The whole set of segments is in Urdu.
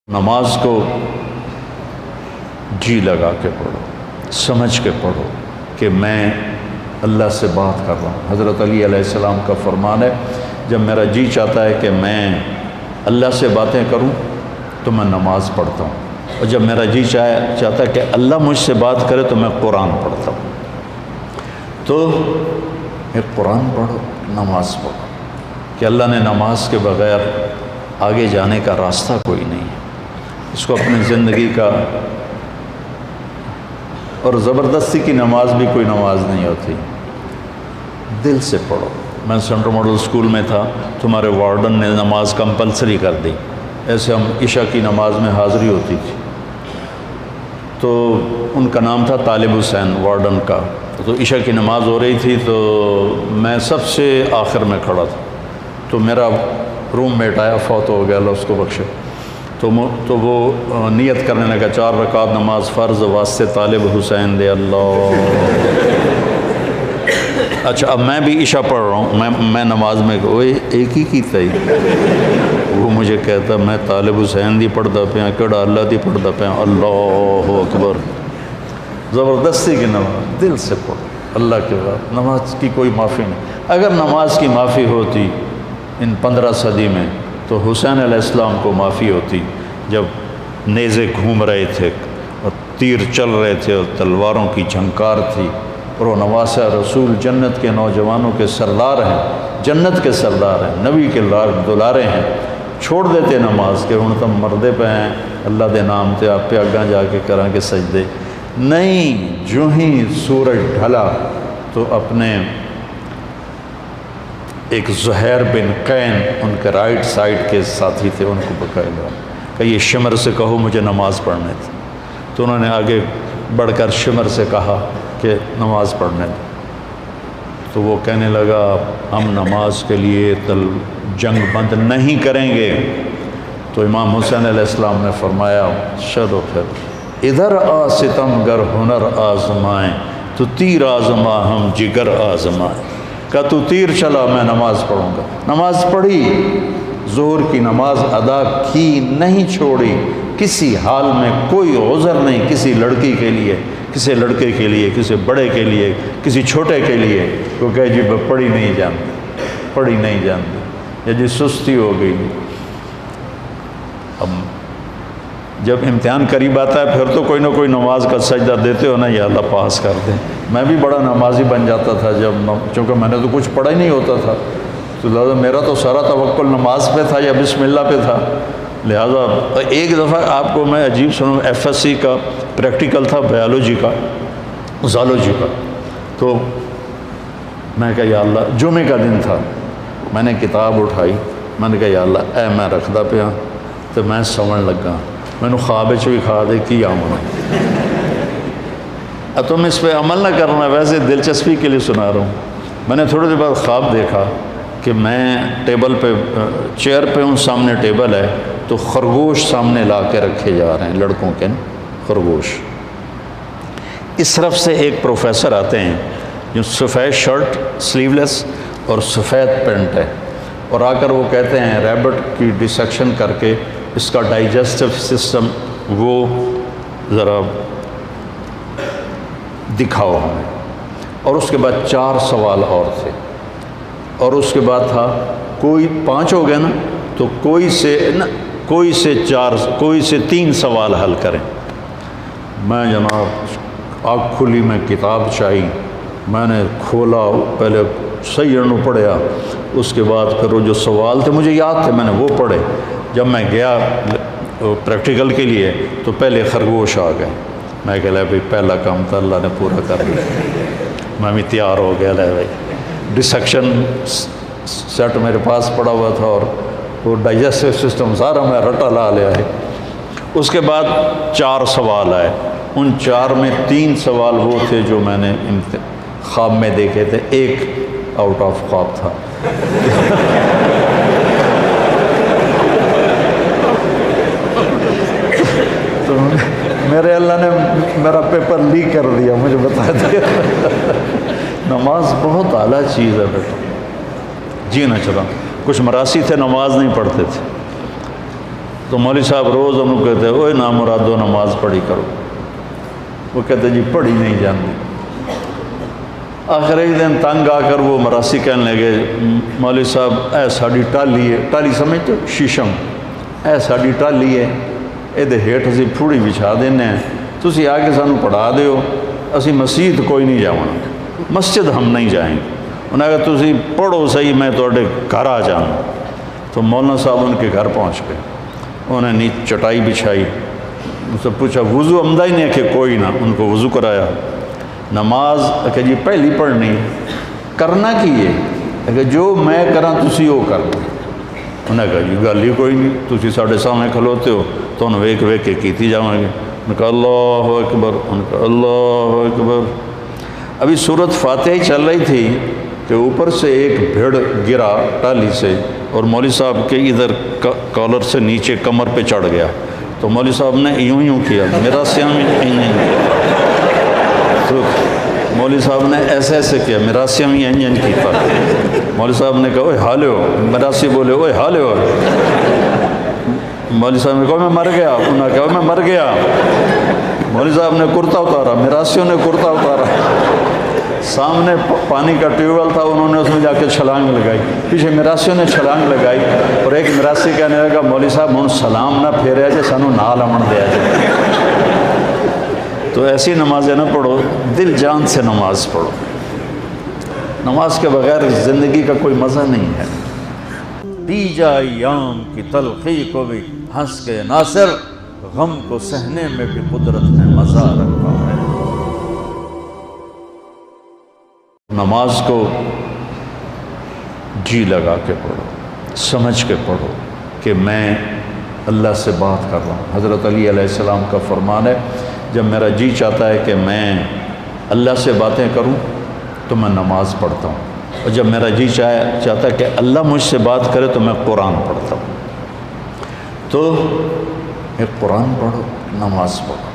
نماز کو جی لگا کے پڑھو، سمجھ کے پڑھو کہ میں اللہ سے بات کر رہا ہوں۔ حضرت علی علیہ السلام کا فرمان ہے، جب میرا جی چاہتا ہے کہ میں اللہ سے باتیں کروں تو میں نماز پڑھتا ہوں، اور جب میرا جی چاہتا ہے کہ اللہ مجھ سے بات کرے تو میں قرآن پڑھتا ہوں۔ تو ایک قرآن پڑھو، نماز پڑھو، کہ اللہ نے نماز کے بغیر آگے جانے کا راستہ کوئی نہیں ہے۔ اس کو اپنی زندگی کا، اور زبردستی کی نماز بھی کوئی نماز نہیں ہوتی، دل سے پڑھو۔ میں سینٹرل ماڈل اسکول میں تھا، تمہارے وارڈن نے نماز کمپلسری کر دی، ایسے ہم عشاء کی نماز میں حاضری ہوتی تھی، تو ان کا نام تھا طالب حسین وارڈن کا۔ تو عشاء کی نماز ہو رہی تھی تو میں سب سے آخر میں کھڑا تھا، تو میرا روم میٹ آیا، فوت ہو گیا، اللہ اس کو بخشے، تو وہ نیت کرنے لگا 4 رکعت نماز فرض واسطے طالب حسین دے اللہ۔ اچھا، اب میں بھی عشاء پڑھ رہا ہوں، میں نماز میں ایک ہی کیتا ہی، وہ مجھے کہتا میں طالب حسین دی پڑھتا پیا، کیڑا اللہ دی پڑھتا پیا، اللہ اکبر۔ زبردستی کی نماز دل سے پڑھو، اللہ کے بعد نماز کی کوئی معافی نہیں۔ اگر نماز کی معافی ہوتی ان 15 صدی میں تو حسین علیہ السلام کو معافی ہوتی، جب نیزے گھوم رہے تھے اور تیر چل رہے تھے اور تلواروں کی جھنکار تھی، اور وہ نواسہ رسول جنت کے نوجوانوں کے سردار ہیں، جنت کے سردار ہیں، نبی کے دلارے ہیں، چھوڑ دیتے نماز کے ہن تم مردے پہ ہیں، اللہ دے نام تے آپ پہ اگاں جا کے کریں گے سجدے نہیں۔ جو ہی سورج ڈھلا تو اپنے ایک زہیر بن قین ان کے رائٹ سائڈ کے ساتھی تھے، ان کو بکایا کہ یہ شمر سے کہو مجھے نماز پڑھنے تھی، تو انہوں نے آگے بڑھ کر شمر سے کہا کہ نماز پڑھنے دیں، تو وہ کہنے لگا ہم نماز کے لیے جنگ بند نہیں کریں گے۔ تو امام حسین علیہ السلام نے فرمایا چلو پھر ادھر آ ستم گر ہنر آزمائیں، تو تیر آزما ہم جگر آزمائیں۔ کہ تو تیر چلا میں نماز پڑھوں گا۔ نماز پڑھی، ظہر کی نماز ادا کی، نہیں چھوڑی، کسی حال میں کوئی عذر نہیں کسی لڑکی کے لیے، کسی لڑکے کے لیے، کسی بڑے کے لیے، کسی چھوٹے کے لیے، وہ کہے جی پڑھی نہیں جانتی، پڑھی نہیں جانتی، یا جی سستی ہو گئی۔ اب جب امتحان قریب آتا ہے پھر تو کوئی نہ کوئی نماز کا سجدہ دیتے ہو نا، یا اللہ پاس کر دیں۔ میں بھی بڑا نمازی بن جاتا تھا چونکہ میں نے تو کچھ پڑھا ہی نہیں ہوتا تھا، تو لہٰذا میرا تو سارا توکل نماز پہ تھا یا بسم اللہ پہ تھا۔ لہٰذا ایک دفعہ آپ کو میں عجیب سنوں، FSC کا پریکٹیکل تھا بایولوجی کا، زالوجی کا، تو میں کہا یا اللہ، جمعے کا دن تھا، میں نے کتاب اٹھائی، میں نے کہا یا اللہ اے میں رکھدا پیا تو میں سمجھ لگا، میں نے خواب بھی کھا دے کی آمنا، اب تم اس پہ عمل نہ کرنا، ویسے دلچسپی کے لیے سنا رہا ہوں۔ میں نے تھوڑی دیر بعد خواب دیکھا کہ میں ٹیبل پہ، چیئر پہ ہوں، سامنے ٹیبل ہے، تو خرگوش سامنے لا کے رکھے جا رہے ہیں، لڑکوں کے خرگوش۔ اس طرف سے ایک پروفیسر آتے ہیں جو سفید شرٹ سلیو لیس اور سفید پینٹ ہے، اور آ کر وہ کہتے ہیں ریبٹ کی ڈسیکشن کر کے اس کا ڈائجسٹو سسٹم وہ ذرا دکھاؤ ہمیں، اور اس کے بعد 4 سوال اور تھے، اور اس کے بعد تھا کوئی 5 ہو گئے نا، تو کوئی سے 3 سوال حل کریں۔ میں جناب آنکھ کھلی، میں کتاب چاہی، میں نے کھولا، پہلے صحیح انو پڑھیا، اس کے بعد پھر وہ جو سوال تھے مجھے یاد تھے، میں نے وہ پڑھے۔ جب میں گیا پریکٹیکل کے لیے تو پہلے خرگوش آ گئے، میں کہہ لیا بھائی پہلا کام تو اللہ نے پورا کر لیا، میں بھی تیار ہو گیا، لے بھائی ڈسیکشن سیٹ میرے پاس پڑا ہوا تھا، اور وہ ڈائجسٹو سسٹم سارا میں رٹا لا لیا ہے۔ اس کے بعد 4 سوال آئے، ان 4 میں 3 سوال وہ تھے جو میں نے خواب میں دیکھے تھے، ایک آؤٹ آف خواب تھا۔ تو میرے اللہ نے میرا پیپر لیک کر دیا، مجھے بتا دیا۔ نماز بہت اعلیٰ چیز ہے بیٹا، جی نہ چلا۔ کچھ مراسی تھے نماز نہیں پڑھتے تھے، تو مولوی صاحب روز انہوں کہتے اوے نامرادو نماز پڑھی کرو، وہ کہتے جی پڑھی نہیں جانتی۔ آخر ایک دن تنگ آ کر وہ مراسی کہنے لگے مولوی صاحب اے ساڑی ٹالی ہے، ٹالی سمجھتے ہو شیشم، اے ساڑی ٹالی ہے یہ ہیٹ اسی پھوڑی بچھا دینے ہیں، تسی آ کے سانو پڑھا دیو، اسی مسجد کوئی نہیں جاؤں، مسجد ہم نہیں جائیں گے۔ انہوں نے کہا تسی پڑھو صحیح میں توڑے گھر آ جانا۔ تو مولانا صاحب ان کے گھر پہنچ گئے، انہوں نے چٹائی بچھائی، ان سے پوچھا وضو عمدہ ہی نہیں کہ کوئی نہ، ان کو وضو کرایا۔ نماز کہ جی پہلی پڑھنی کرنا کی ہے کہ جو میں کراں تسی وہ کر دو۔ انہوں نے کہا جی گل ہی کوئی نہیں، تسی ساڑھے سامنے کھلوتے ہو تو انہوں ویک ویک کے کیتی جاؤں گے۔ انہوں نے کہا اللہ اکبر، انہوں نے کہا اللہ اکبر۔ ابھی سورت فاتحہ چل رہی تھی کہ اوپر سے ایک بھیڑ گرا ٹالی سے اور مولوی صاحب کے ادھر کالر سے نیچے کمر پہ چڑھ گیا، تو مولوی صاحب نے یوں کیا، میرا سیاں میں تو مولوی صاحب نے ایسے کیا، میرا سیاں میں این کیتا۔ مولوی صاحب نے کہا اوے حالے ہو، مراسی بولے اوے حالے ہو۔ مولوی صاحب نے کہا میں مر گیا، انہوں نے کہا میں مر گیا۔ مولوی صاحب نے کرتا اتارا، مراسیوں نے کرتا اتارا، سامنے پانی کا ٹیوب ویل تھا، انہوں نے اس میں جا کے چھلانگ لگائی، پیچھے مراسیوں نے چھلانگ لگائی، اور ایک مراسی کہنے لگا مولوی صاحب ہن سلام نہ پھیریا جے سانو نال امن دیا جائے۔ تو ایسی نمازیں نہ پڑھو، دل جان سے نماز پڑھو۔ نماز کے بغیر زندگی کا کوئی مزہ نہیں ہے۔ پی جا ایام کی تلخی کو بھی ہنس کے ناصر، غم کو سہنے میں بھی قدرت نے مزہ رکھا ہے۔ نماز کو جی لگا کے پڑھو، سمجھ کے پڑھو کہ میں اللہ سے بات کر رہا ہوں۔ حضرت علی علیہ السلام کا فرمان ہے جب میرا جی چاہتا ہے کہ میں اللہ سے باتیں کروں تو میں نماز پڑھتا ہوں، اور جب میرا جی چاہتا ہے کہ اللہ مجھ سے بات کرے تو میں قرآن پڑھتا ہوں۔ تو ایک قرآن پڑھو، نماز پڑھو،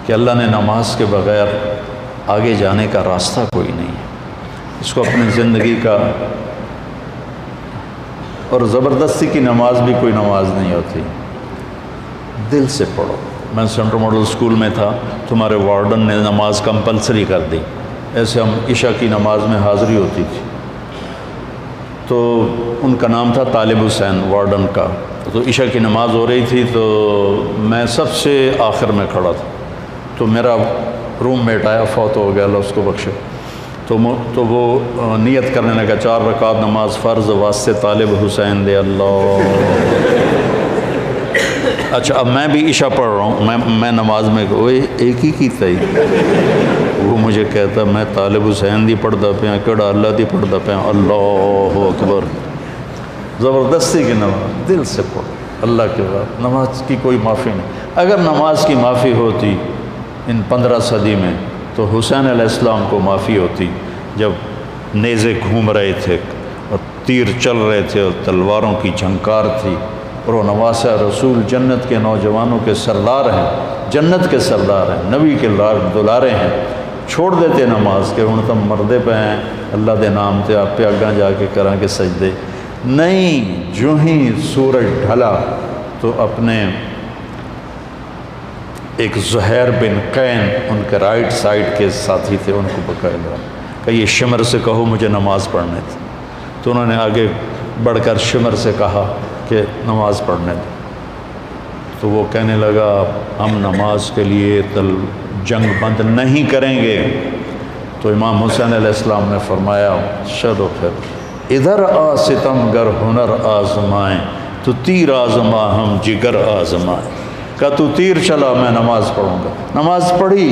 کہ اللہ نے نماز کے بغیر آگے جانے کا راستہ کوئی نہیں ہے۔ اس کو اپنی زندگی کا، اور زبردستی کی نماز بھی کوئی نماز نہیں ہوتی، دل سے پڑھو۔ میں سینٹرل ماڈل اسکول میں تھا، تمہارے وارڈن نے نماز کمپلسری کر دی، ایسے ہم عشاء کی نماز میں حاضری ہوتی تھی، تو ان کا نام تھا طالب حسین وارڈن کا۔ تو عشاء کی نماز ہو رہی تھی تو میں سب سے آخر میں کھڑا تھا، تو میرا روم میٹ آیا، فوت ہو گیا اللہ اس کو بخشے، تو وہ نیت کرنے لگا 4 رکعت نماز فرض واسطے طالب حسین دے اللہ۔ اچھا اب میں بھی عشاء پڑھ رہا ہوں، میں نماز میں وہ ایک ہی کی تھی، وہ مجھے کہتا میں طالب حسین دی پڑھتا پیا، کہڑا اللہ دی پڑھتا پیا، اللہ اکبر۔ زبردستی کی نماز دل سے پڑھو اللہ کے بعد، نماز کی کوئی معافی نہیں۔ اگر نماز کی معافی ہوتی ان 15 صدی میں تو حسین علیہ السلام کو معافی ہوتی، جب نیزے گھوم رہے تھے اور تیر چل رہے تھے اور تلواروں کی جھنکار تھی، اور وہ نواسہ رسول جنت کے نوجوانوں کے سردار ہیں، جنت کے سردار ہیں، نبی کے دلارے ہیں، چھوڑ دیتے نماز کہ ہن تم مردے پہ ہیں، اللہ دے نام تے آپ پہ اگاں جا کے کراں کے سجدے نہیں۔ جو ہی سورج ڈھلا تو اپنے ایک زہیر بن قین ان کے رائٹ سائڈ کے ساتھی تھے، ان کو بقاعدہ کہ یہ شمر سے کہو مجھے نماز پڑھنے تھی، تو انہوں نے آگے بڑھ کر شمر سے کہا کہ نماز پڑھنے دو، تو وہ کہنے لگا ہم نماز کے لیے جنگ بند نہیں کریں گے۔ تو امام حسین علیہ السلام نے فرمایا چلو پھر ادھر آ ستم گر ہنر آزمائیں، تو تیر آزما ہم جگر آزمائیں۔ کہ تو تیر چلا میں نماز پڑھوں گا۔ نماز پڑھی،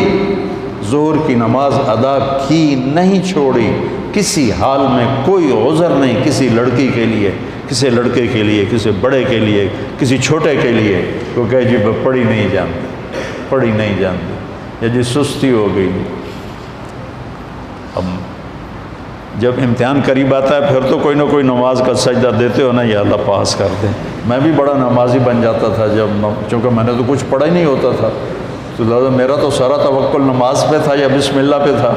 ظہر کی نماز ادا کی، نہیں چھوڑی، کسی حال میں کوئی عذر نہیں کسی لڑکی کے لیے، کسی لڑکے کے لیے، کسی بڑے کے لیے، کسی چھوٹے کے لیے وہ کہے جی پڑھی نہیں جانتی، پڑھی نہیں جانتی، یا جی سستی ہو گئی۔ اب جب امتحان قریب آتا ہے پھر تو کوئی نہ کوئی نماز کا سجدہ دیتے ہو نا، یا اللہ پاس کر دیں۔ میں بھی بڑا نمازی بن جاتا تھا چونکہ میں نے تو کچھ پڑھا ہی نہیں ہوتا تھا، تو لہٰذا میرا تو سارا توکل نماز پہ تھا یا بسم اللہ پہ تھا۔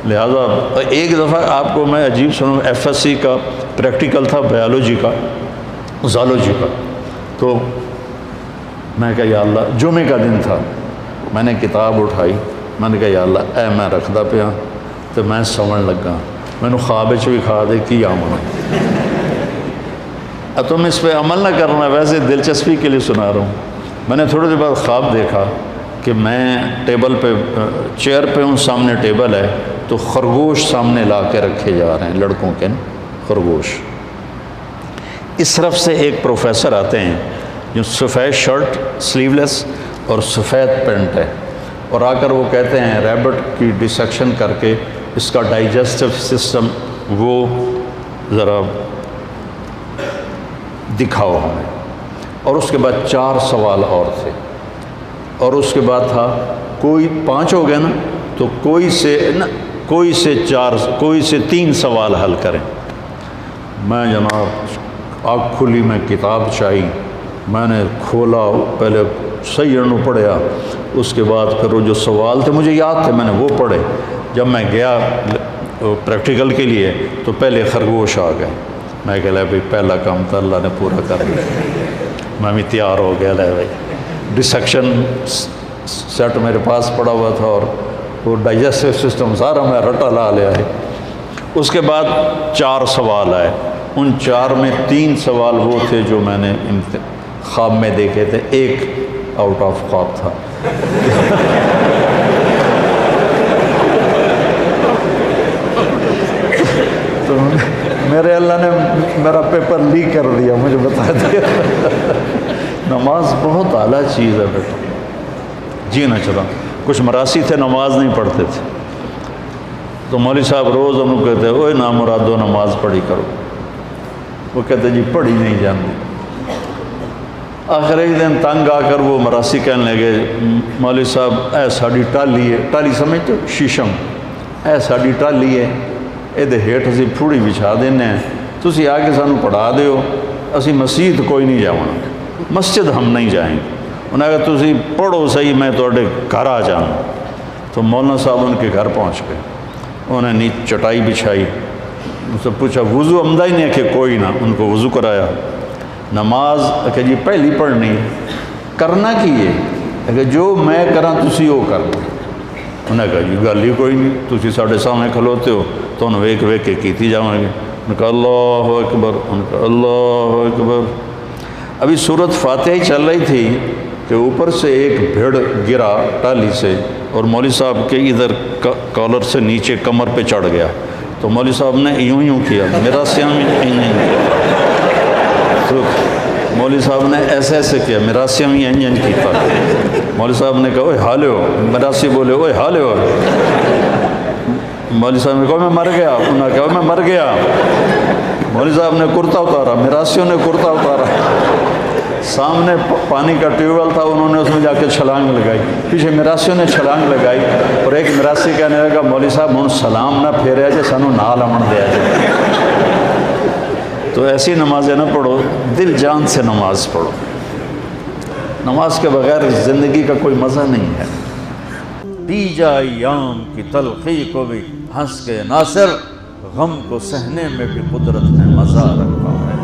لہٰذا ایک دفعہ آپ کو میں عجیب سنوں، FSC کا پریکٹیکل تھا بایولوجی کا، زالوجی کا، تو میں کہا یا اللہ، جمعے کا دن تھا، میں نے کتاب اٹھائی، میں نے کہا یا اللہ اے میں رکھدا پیا تو میں سمجھ لگا، میں نے خواب بھی کھا دے کی آمنا، اب تم اس پہ عمل نہ کرنا، ویسے دلچسپی کے لیے سنا رہا ہوں۔ میں نے تھوڑی دیر بعد خواب دیکھا کہ میں ٹیبل پہ چیئر پہ ہوں، سامنے ٹیبل ہے، تو خرگوش سامنے لا کے رکھے جا رہے ہیں، لڑکوں کے خرگوش۔ اس طرف سے ایک پروفیسر آتے ہیں جو سفید شرٹ سلیو لیس اور سفید پینٹ ہے، اور آ کر وہ کہتے ہیں ریبٹ کی ڈسیکشن کر کے اس کا ڈائجسٹو سسٹم وہ ذرا دکھاؤ ہمیں۔ اور اس کے بعد 4 سوال اور تھے، اور اس کے بعد تھا کوئی 5 ہو گئے نا، تو کوئی سے 3 سوال حل کریں۔ میں جناب آنکھ کھلی، میں کتاب چاہی، میں نے کھولا، پہلے صحیح انو پڑھیا، اس کے بعد پھر وہ جو سوال تھے مجھے یاد تھے، میں نے وہ پڑھے۔ جب میں گیا پریکٹیکل کے لیے تو پہلے خرگوش آ گئے، میں کہہ لیا بھائی پہلا کام تو اللہ نے پورا کر دیا، میں بھی تیار ہو گیا، لے بھائی ڈسیکشن سیٹ میرے پاس پڑا ہوا تھا اور وہ ڈائجسٹو سسٹم سارا میں رٹا لا لیا ہے۔ اس کے بعد 4 سوال آئے، ان 4 میں 3 سوال وہ تھے جو میں نے خواب میں دیکھے تھے، ایک آؤٹ آف خواب تھا۔ تو میرے اللہ نے میرا پیپر لیک کر دیا، مجھے بتا دیا۔ نماز بہت اعلیٰ چیز ہے بیٹا، جی نہ چلا۔ کچھ مراسی تھے نماز نہیں پڑھتے تھے، تو مولوی صاحب روز ان کو کہتے اوے نامرادو نماز پڑھی کرو، وہ کہتے جی پڑھی نہیں جانتی۔ آخر ایک دن تنگ آ کر وہ مراسی کہنے لگے مولوی صاحب اے ساڑی ٹالی ہے، ٹالی سمجھتے شیشم، اے ساڑی ٹالی ہے، یہ ہیٹ اسی پھوڑی بچھا دینے ہیں، تسی آ کے سانو پڑھا دیو، اسی مسجد کوئی نہیں جاؤں، مسجد ہم نہیں جائیں گے۔ انہوں نے کہا تسی پڑھو صحیح، میں توڑے گھر آ جاؤں۔ تو مولانا صاحب ان کے گھر پہنچ گئے، انہوں نے چٹائی بچھائی، ان سے پوچھا وضو عمدہ ہی نہیں ہے کہ کوئی نہ، ان کو وضو کرایا۔ نماز کہ جی پہلی پڑھنی کرنا کی ہے کہ جو میں کراں تسی وہ کر دو۔ انہوں نے کہا جی گل ہی کوئی نہیں، تسی ساڑھے سامنے کھلوتے ہو تو انہوں ویک ویک کے کیتی جاؤں گے۔ انہوں نے کہا اللہ اکبر، انہوں نے کہا اللہ اکبر۔ ابھی سورت فاتحہ ہی چل رہی تھی کہ اوپر سے ایک بھیڑ گرا ٹالی سے، اور مولوی صاحب کے ادھر کالر سے نیچے کمر پہ چڑھ گیا، تو مولوی صاحب نے یوں کیا، میرا سیام نہیں کیا، تو مولوی صاحب نے ایسے ایسے کیا، میرا سیام کیتا۔ مولوی صاحب نے کہا اوے حالے ہو، میراسی بولے اوے حالے ہو۔ مولوی صاحب نے کہا میں مر گیا، انہوں نے کہا میں مر گیا۔ مولوی صاحب نے کرتا اتارا، میراسیوں نے کرتا اتارا، سامنے پانی کا ٹیوب ویل تھا، انہوں نے اس میں جا کے چھلانگ لگائی، پیچھے میراسیوں نے چھلانگ لگائی، اور ایک میراسی کہنے لگا مولوی صاحب ہوں سلام نہ پھیریا جے، سانو نال امن دیا جائے۔ تو ایسی نمازیں نہ پڑھو، دل جان سے نماز پڑھو، نماز کے بغیر زندگی کا کوئی مزہ نہیں ہے۔ دی جا ایام کی تلخی کو بھی ہنس کے ناصر، غم کو سہنے میں بھی قدرت نے مزہ رکھا ہے۔